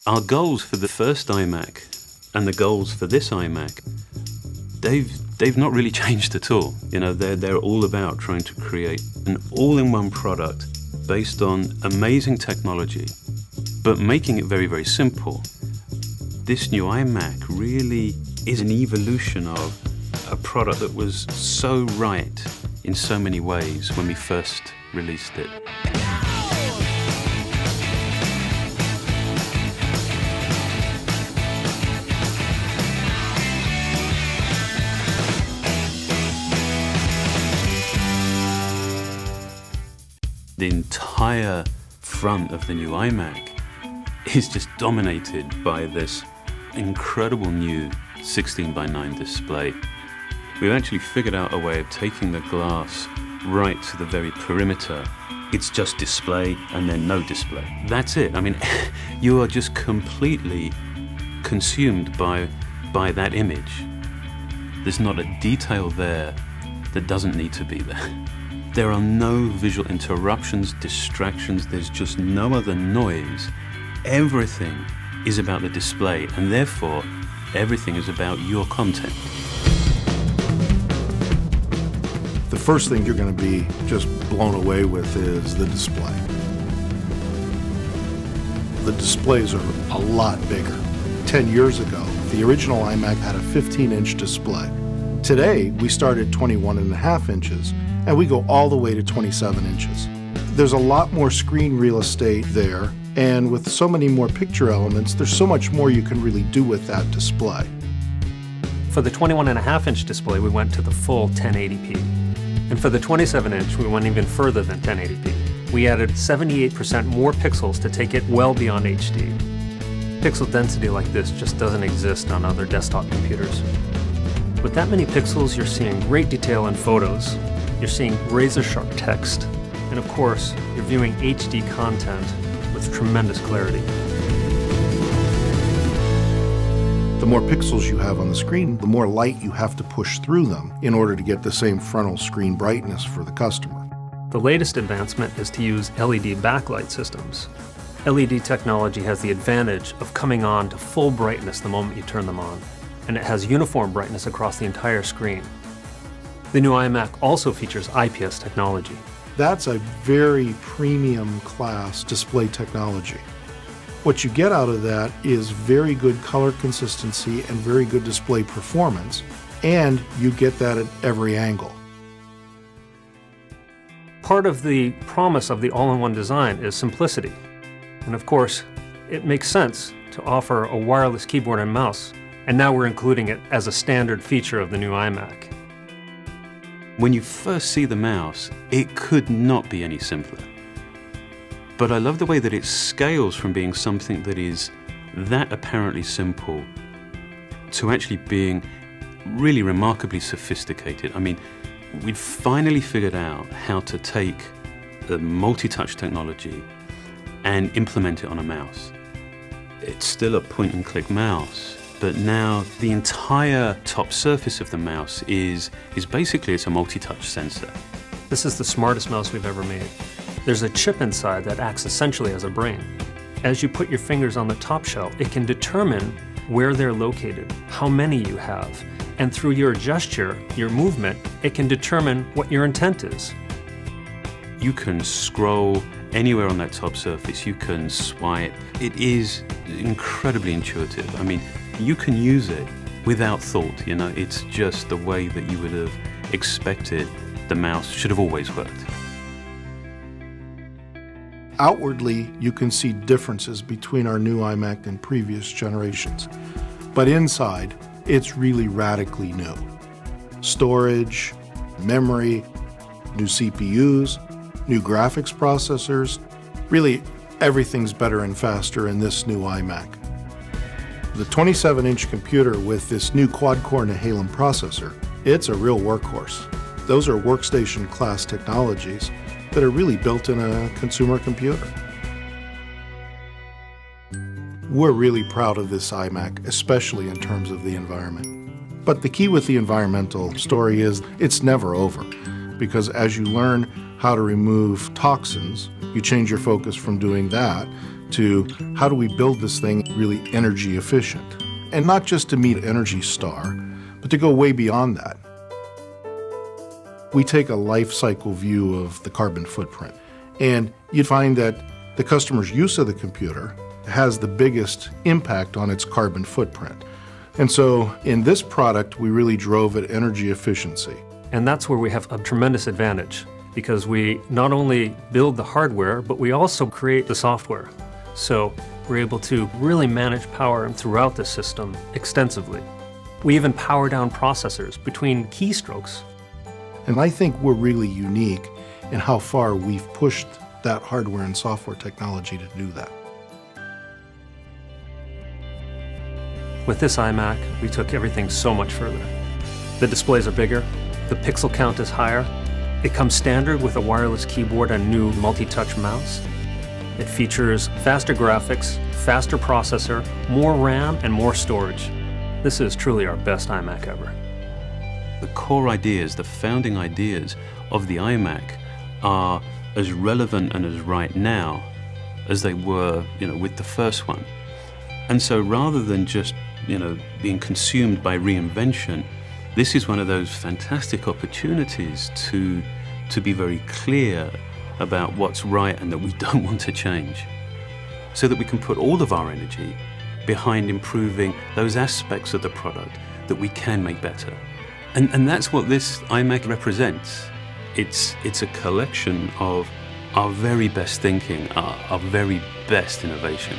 Our goals for the first iMac and the goals for this iMac, they've not really changed at all. You know, they're all about trying to create an all-in-one product based on amazing technology, but making it very, very simple. This new iMac really is an evolution of a product that was so right in so many ways when we first released it. The entire front of the new iMac is just dominated by this incredible new 16:9 display. We've actually figured out a way of taking the glass right to the very perimeter. It's just display and then no display. That's it. I mean, you are just completely consumed by that image. There's not a detail there that doesn't need to be there. There are no visual interruptions, distractions, there's just no other noise. Everything is about the display, and therefore, everything is about your content. The first thing you're going to be just blown away with is the display. The displays are a lot bigger. 10 years ago, the original iMac had a 15-inch display. Today, we start at 21.5 inches, and we go all the way to 27 inches. There's a lot more screen real estate there, and with so many more picture elements, there's so much more you can really do with that display. For the 21.5-inch display, we went to the full 1080p. And for the 27-inch, we went even further than 1080p. We added 78% more pixels to take it well beyond HD. Pixel density like this just doesn't exist on other desktop computers. With that many pixels, you're seeing great detail in photos. You're seeing razor-sharp text. And of course, you're viewing HD content with tremendous clarity. The more pixels you have on the screen, the more light you have to push through them in order to get the same frontal screen brightness for the customer. The latest advancement is to use LED backlight systems. LED technology has the advantage of coming on to full brightness the moment you turn them on, and it has uniform brightness across the entire screen. The new iMac also features IPS technology. That's a very premium class display technology. What you get out of that is very good color consistency and very good display performance, and you get that at every angle. Part of the promise of the all-in-one design is simplicity. And of course, it makes sense to offer a wireless keyboard and mouse, and now we're including it as a standard feature of the new iMac. When you first see the mouse, it could not be any simpler. But I love the way that it scales from being something that is that apparently simple to actually being really remarkably sophisticated. I mean, we've finally figured out how to take the multi-touch technology and implement it on a mouse. It's still a point-and-click mouse, but now the entire top surface of the mouse is basically it's a multi-touch sensor. This is the smartest mouse we've ever made. There's a chip inside that acts essentially as a brain. As you put your fingers on the top shell, it can determine where they're located, how many you have, and through your gesture, your movement, it can determine what your intent is. You can scroll anywhere on that top surface, you can swipe. It is incredibly intuitive. I mean, you can use it without thought, you know, it's just the way that you would have expected the mouse should have always worked. Outwardly, you can see differences between our new iMac and previous generations, but inside, it's really radically new. Storage, memory, new CPUs, new graphics processors, really everything's better and faster in this new iMac. The 27-inch computer with this new quad-core Nehalem processor, it's a real workhorse. Those are workstation class technologies that are really built in a consumer computer. We're really proud of this iMac, especially in terms of the environment. But the key with the environmental story is it's never over, because as you learn how to remove toxins. You change your focus from doing that to how do we build this thing really energy efficient? And not just to meet Energy Star, but to go way beyond that. We take a life cycle view of the carbon footprint, and you'd find that the customer's use of the computer has the biggest impact on its carbon footprint. And so in this product, we really drove at energy efficiency. And that's where we have a tremendous advantage, because we not only build the hardware, but we also create the software. So we're able to really manage power throughout the system extensively. We even power down processors between keystrokes. And I think we're really unique in how far we've pushed that hardware and software technology to do that. With this iMac, we took everything so much further. The displays are bigger, the pixel count is higher, it comes standard with a wireless keyboard and new multi-touch mouse. It features faster graphics, faster processor, more RAM, and more storage. This is truly our best iMac ever. The core ideas, the founding ideas of the iMac are as relevant and as right now as they were, with the first one. And so rather than just, being consumed by reinvention, this is one of those fantastic opportunities to be very clear about what's right and that we don't want to change, so that we can put all of our energy behind improving those aspects of the product that we can make better. And that's what this iMac represents. It's a collection of our very best thinking, our very best innovation.